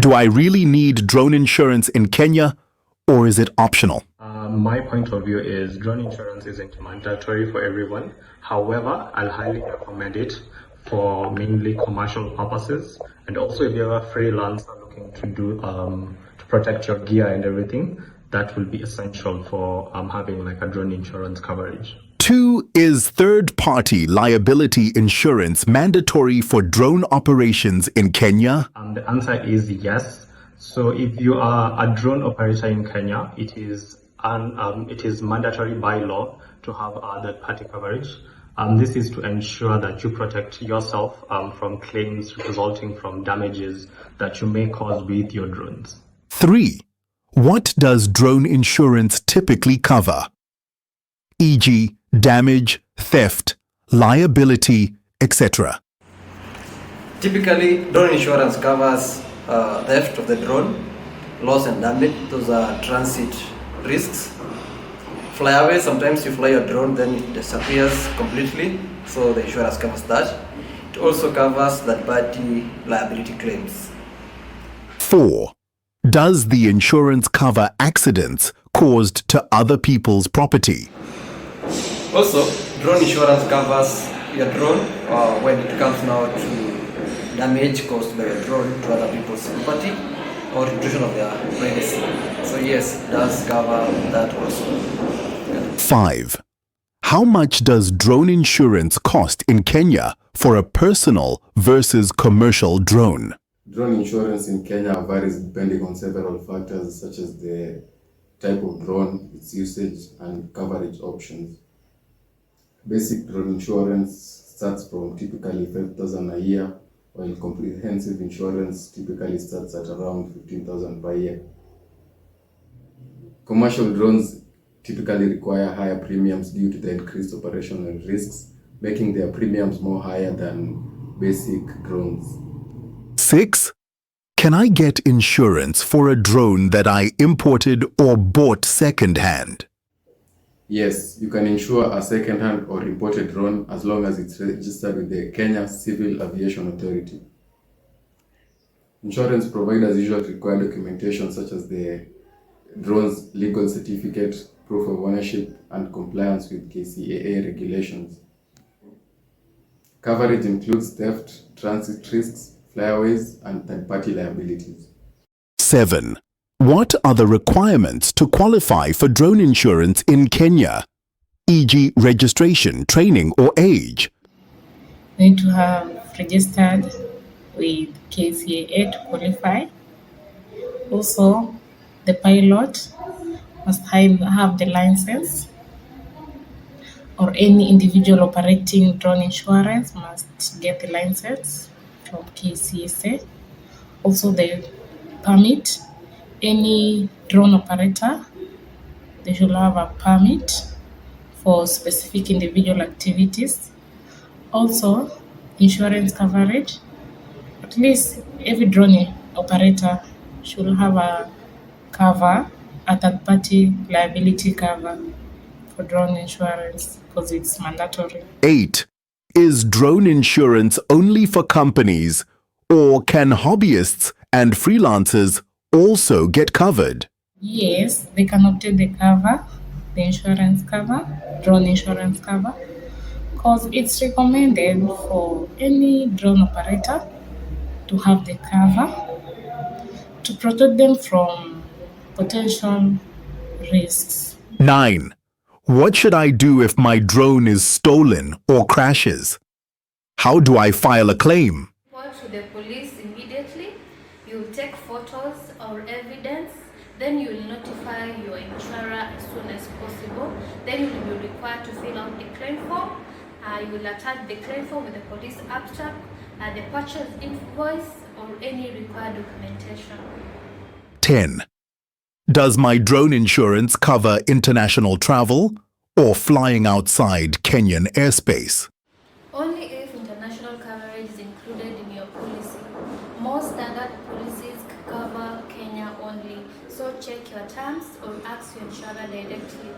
Do I really need drone insurance in Kenya, or is it optional? My point of view is drone insurance isn't mandatory for everyone. However, I'll highly recommend it for mainly commercial purposes, and also if you're a freelancer looking to do to protect your gear and everything, that will be essential for having like a drone insurance coverage. 2. Is third-party liability insurance mandatory for drone operations in Kenya? The answer is yes. So if you are a drone operator in Kenya, it is mandatory by law to have third-party coverage. This is to ensure that you protect yourself from claims resulting from damages that you may cause with your drones. 3. What does drone insurance typically cover? E.g., damage, theft, liability, etc. Typically, drone insurance covers theft of the drone, loss and damage. Those are transit risks. Flyaway, sometimes you fly your drone, then it disappears completely, so the insurance covers that. It also covers third-party liability claims. 4. Does the insurance cover accidents caused to other people's property? Also, drone insurance covers your drone when it comes now to damage caused by your drone to other people's property or intrusion of their privacy. So yes, it does cover that also. 5. How much does drone insurance cost in Kenya for a personal versus commercial drone? Drone insurance in Kenya varies depending on several factors such as the type of drone, its usage, and coverage options. Basic drone insurance starts from typically 5,000 a year, while comprehensive insurance typically starts at around 15,000 per year. Commercial drones typically require higher premiums due to the increased operational risks, making their premiums more higher than basic drones. 6. Can I get insurance for a drone that I imported or bought second-hand? Yes, you can insure a second-hand or imported drone as long as it's registered with the Kenya Civil Aviation Authority. Insurance providers usually require documentation such as the drone's legal certificate, proof of ownership, and compliance with KCAA regulations. Coverage includes theft, transit risks, flyaways, and third-party liabilities. 7. What are the requirements to qualify for drone insurance in Kenya? E.g., registration, training, or age? You need to have registered with KCAA to qualify. Also, the pilot must have the license, or any individual operating drone insurance must get the license from KCSA. Also, the permit. Any drone operator, they should have a permit for specific individual activities. Also, insurance coverage. At least every drone operator should have a cover, a third-party liability cover for drone insurance because it's mandatory. 8. Is drone insurance only for companies, or can hobbyists and freelancers also get covered? Yes, they can obtain the cover, the insurance cover, drone insurance cover, because it's recommended for any drone operator to have the cover to protect them from potential risks. 9. What should I do if my drone is stolen or crashes? How do I file a claim? Report to the police immediately. You'll take photos or evidence. Then you'll notify your insurer as soon as possible. Then you will be required to fill out the claim form. You will attach the claim form with the police abstract, the purchase invoice, or any required documentation. 10. Does my drone insurance cover international travel or flying outside Kenyan airspace? Only if international coverage is included in your policy. Most standard policies cover Kenya only, so check your terms or ask your insurer directly.